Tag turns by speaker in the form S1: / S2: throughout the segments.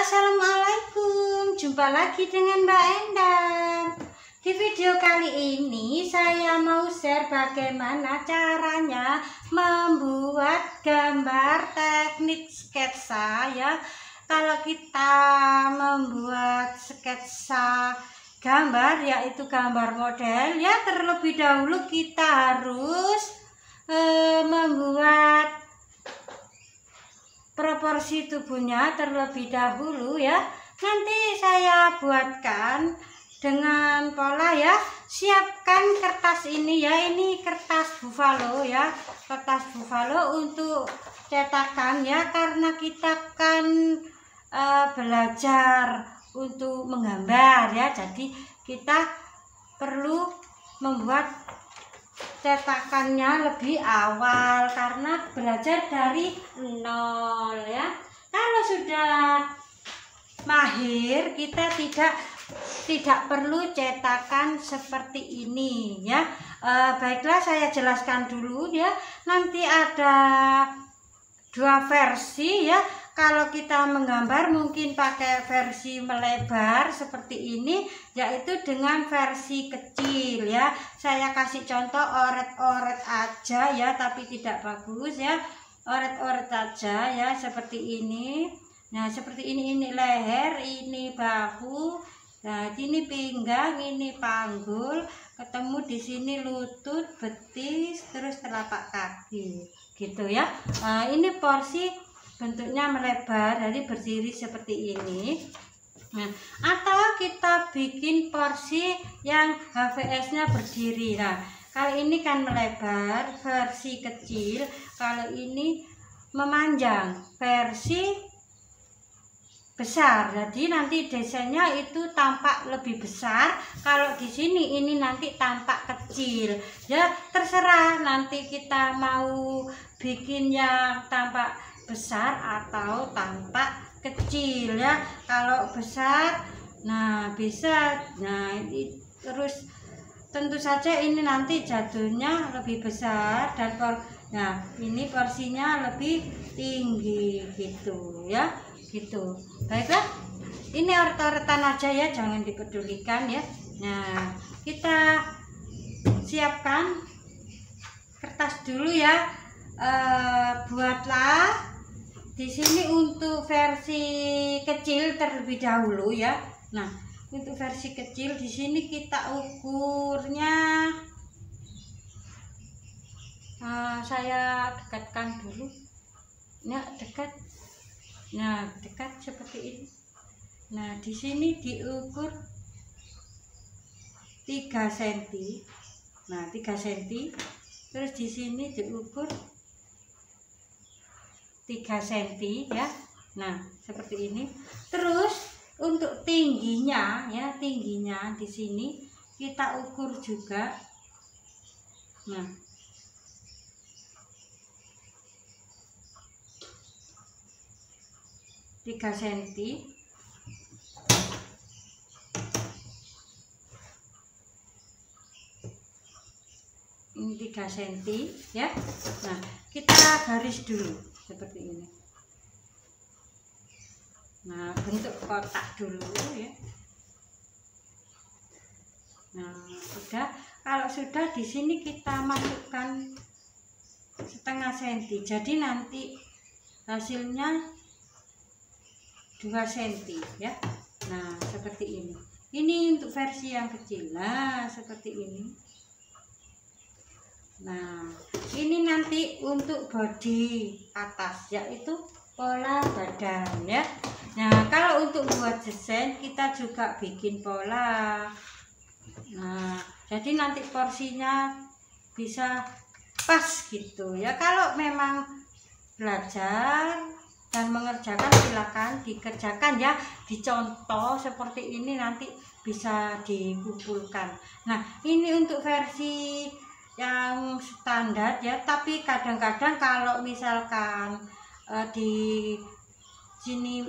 S1: Assalamualaikum, jumpa lagi dengan Mbak Endang. Di video kali ini saya mau share bagaimana caranya membuat gambar teknik sketsa ya. Kalau kita membuat sketsa gambar, yaitu gambar model ya, terlebih dahulu kita harus membuat proporsi tubuhnya terlebih dahulu ya. Nanti saya buatkan dengan pola ya. Siapkan kertas ini ya, ini kertas buffalo ya, kertas buffalo untuk cetakan ya, karena kita kan belajar untuk menggambar ya, jadi kita perlu membuat cetakannya lebih awal karena belajar dari nol ya. Kalau sudah mahir, kita tidak perlu cetakan seperti ini ya. Baiklah, saya jelaskan dulu ya. Nanti ada dua versi ya. Kalau kita menggambar mungkin pakai versi melebar seperti ini, yaitu dengan versi kecil ya. Saya kasih contoh oret-oret aja ya, tapi tidak bagus ya. Oret-oret aja ya, seperti ini. Nah, seperti ini leher, ini bahu. Nah, ini pinggang, ini panggul, ketemu di sini lutut, betis, terus telapak kaki. Gitu ya. Nah, ini porsi bentuknya melebar, jadi berdiri seperti ini. Nah, atau kita bikin porsi yang HVS-nya berdiri. Nah, kalau ini kan melebar versi kecil, kalau ini memanjang versi besar. Jadi nanti desainnya itu tampak lebih besar. Kalau di sini ini nanti tampak kecil. Ya, terserah nanti kita mau bikin yang tampak besar atau tampak kecil ya. Kalau besar, nah bisa, nah ini terus tentu saja ini nanti jatuhnya lebih besar dan nah ini porsinya lebih tinggi gitu ya, gitu. Baiklah, ini oret-oretan aja ya, jangan dipedulikan ya. Nah, kita siapkan kertas dulu ya. Buatlah di sini untuk versi kecil terlebih dahulu ya. Nah, untuk versi kecil di sini kita ukurnya, saya dekatkan dulu. Nah, dekat. Nah, dekat seperti ini. Nah, di sini diukur 3 cm. Nah, 3 cm. Terus di sini diukur 3 cm ya. Nah, seperti ini. Terus untuk tingginya ya, tingginya di sini kita ukur juga. Nah, tiga cm. Ini 3 cm ya. Nah, kita garis dulu seperti ini. Nah, bentuk kotak dulu ya. Nah, sudah. Kalau sudah, di sini kita masukkan setengah senti. Jadi nanti hasilnya 2 cm ya. Nah, seperti ini. Ini untuk versi yang kecil. Nah, seperti ini. Nah, ini nanti untuk bodi atas, yaitu pola badan ya. Nah, kalau untuk buat desain kita juga bikin pola. Nah, jadi nanti porsinya bisa pas gitu ya. Kalau memang belajar dan mengerjakan, silakan dikerjakan ya, dicontoh seperti ini, nanti bisa dikumpulkan. Nah, ini untuk versi yang standar ya, tapi kadang-kadang kalau misalkan di sini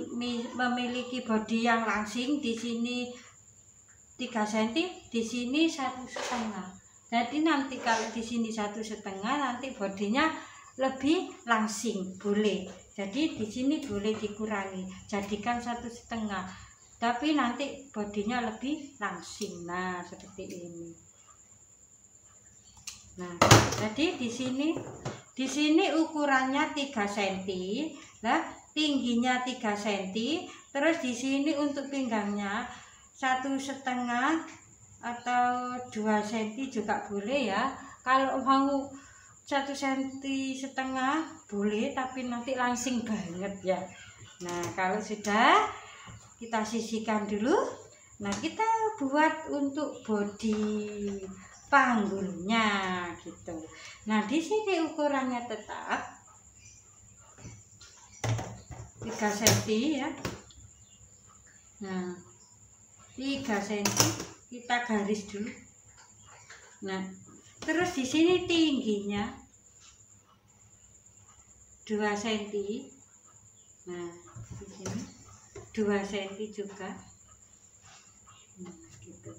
S1: memiliki bodi yang langsing, di sini 3 cm, di sini 1,5. Jadi nanti kalau di sini 1,5, nanti bodinya lebih langsing, boleh. Jadi di sini boleh dikurangi, jadikan 1,5, tapi nanti bodinya lebih langsing. Nah, seperti ini. Nah, jadi di sini ukurannya 3 cm. Nah, tingginya 3 cm. Terus di sini untuk pinggangnya 1,5 atau 2 cm juga boleh ya. Kalau mau 1,5 cm boleh, tapi nanti langsing banget ya. Nah, kalau sudah kita sisihkan dulu. Nah, kita buat untuk bodi panggulnya gitu. Nah, di sini ukurannya tetap 3 cm ya. Nah, 3 cm kita garis dulu. Nah, terus di sini tingginya 2 cm. Nah, di sini 2 cm juga. Nah, gitu.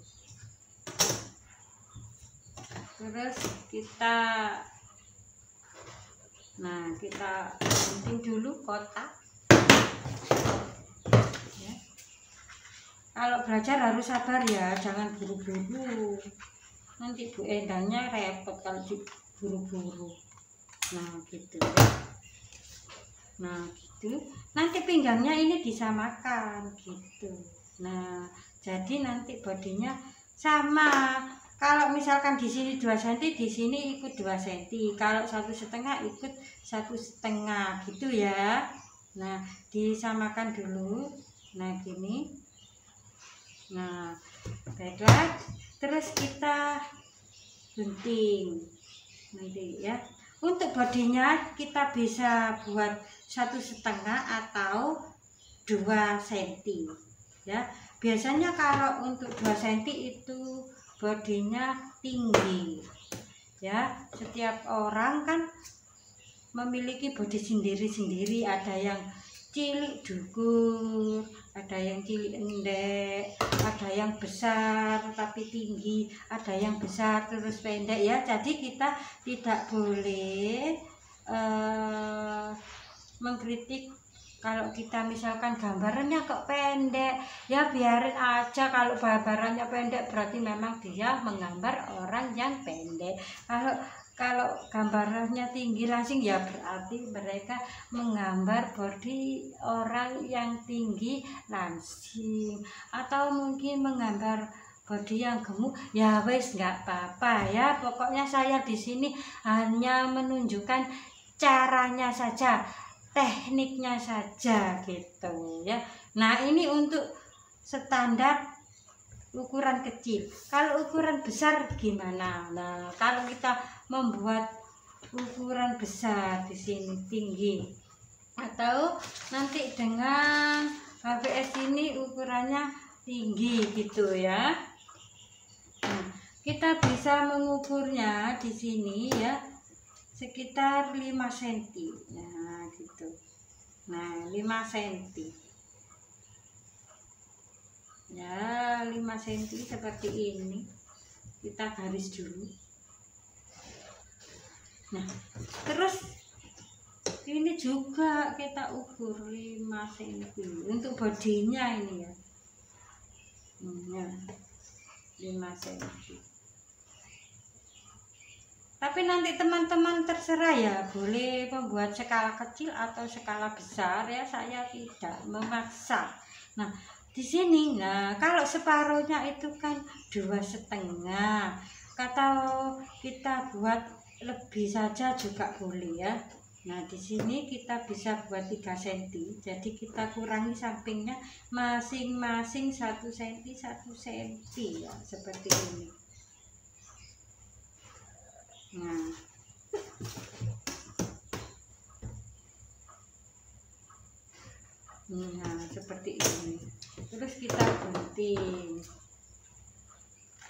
S1: Terus kita gunting dulu kotak. Ya. Kalau belajar harus sabar ya, jangan buru-buru. Nanti Bu Endangnya repot kalau buru-buru. Nah, gitu. Nah, gitu. Nanti pinggangnya ini disamakan gitu. Nah, jadi nanti bodinya sama. Kalau misalkan di sini 2 cm, di sini ikut 2 cm. Kalau 1,5 ikut 1,5 gitu ya. Nah, disamakan dulu. Nah, gini. Nah, baiklah. Terus kita gunting nanti ya. Untuk bodinya kita bisa buat 1,5 atau 2 cm ya. Biasanya kalau untuk 2 cm itu bodinya tinggi ya. Setiap orang kan memiliki bodi sendiri-sendiri, ada yang cilik dukur, ada yang cilik endek, ada yang besar tapi tinggi, ada yang besar terus pendek ya. Jadi kita tidak boleh mengkritik kalau kita misalkan gambarannya kok pendek, ya biarin aja. Kalau gambarannya pendek berarti memang dia menggambar orang yang pendek. Kalau gambarannya tinggi langsing ya berarti mereka menggambar body orang yang tinggi langsing, atau mungkin menggambar body yang gemuk. Ya wes, nggak apa-apa ya. Pokoknya saya di sini hanya menunjukkan caranya saja, tekniknya saja gitu ya. Nah, ini untuk standar ukuran kecil. Kalau ukuran besar gimana? Nah, kalau kita membuat ukuran besar di sini tinggi, atau nanti dengan HVS ini ukurannya tinggi gitu ya. Nah, kita bisa mengukurnya di sini ya sekitar 5 cm. Nah, gitu. Nah, 5 cm. Ya, 5 cm seperti ini. Kita garis dulu. Nah, terus ini juga kita ukur 5 cm untuk bodinya ini ya. Nah, 5 cm. Tapi nanti teman-teman terserah ya, boleh membuat skala kecil atau skala besar ya, saya tidak memaksa. Nah, di sini, nah kalau separuhnya itu kan 2,5, atau kita buat lebih saja juga boleh ya. Nah, di sini kita bisa buat 3 cm, jadi kita kurangi sampingnya masing-masing 1 cm 1 cm ya, seperti ini. Nah, seperti ini. Terus kita gunting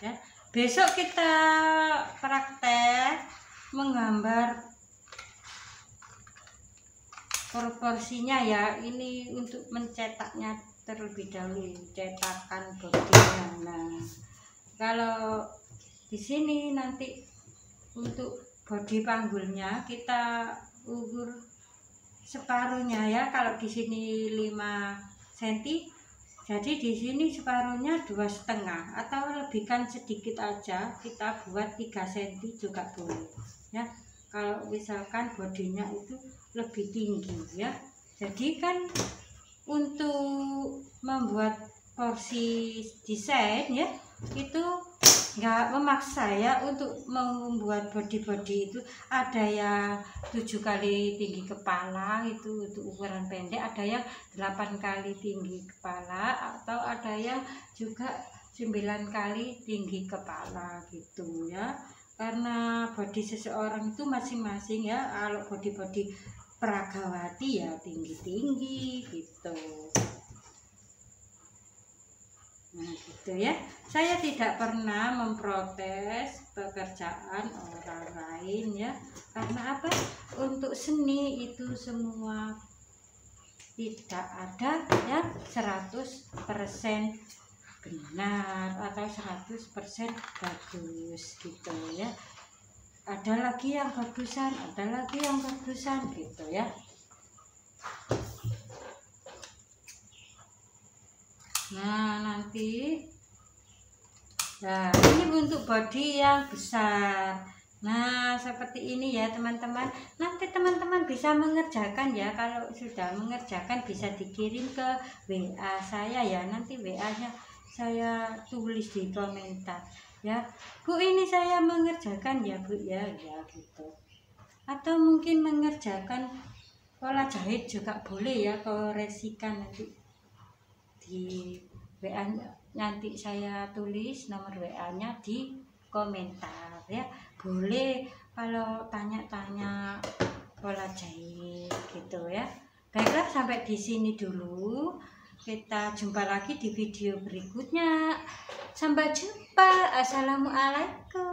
S1: ya. Besok kita praktek menggambar proporsinya ya. Ini untuk mencetaknya terlebih dahulu, cetakan bodinya. Nah, kalau di sini nanti untuk bodi panggulnya kita ukur separuhnya ya. Kalau di sini 5 cm, jadi di sini separuhnya 2,5 atau lebihkan sedikit aja, kita buat 3 cm juga boleh ya. Kalau misalkan bodinya itu lebih tinggi ya. Jadi kan untuk membuat porsi desain ya, itu nggak memaksa ya untuk membuat body itu. Ada yang 7 kali tinggi kepala itu untuk ukuran pendek, ada yang 8 kali tinggi kepala, atau ada yang juga 9 kali tinggi kepala gitu ya. Karena body seseorang itu masing-masing ya. Kalau body Pragawati ya tinggi-tinggi gitu. Nah gitu ya. Saya tidak pernah memprotes pekerjaan orang lain ya. Karena apa? Untuk seni itu semua tidak ada ya 100% benar atau 100% bagus gitu ya. Ada lagi yang bagusan, ada lagi yang bagusan gitu ya. Nah nanti, nah ini untuk body yang besar. Nah seperti ini ya teman-teman. Nanti teman-teman bisa mengerjakan ya. Kalau sudah mengerjakan bisa dikirim ke WA saya ya. Nanti WA-nya saya tulis di komentar ya. Bu, ini saya mengerjakan ya Bu ya, ya gitu. Atau mungkin mengerjakan pola jahit juga boleh ya, koresikan nanti di WA, nanti saya tulis nomor WA-nya di komentar ya. Boleh kalau tanya-tanya pola jahit gitu ya. Baiklah, sampai di sini dulu. Kita jumpa lagi di video berikutnya. Sampai jumpa. Assalamualaikum.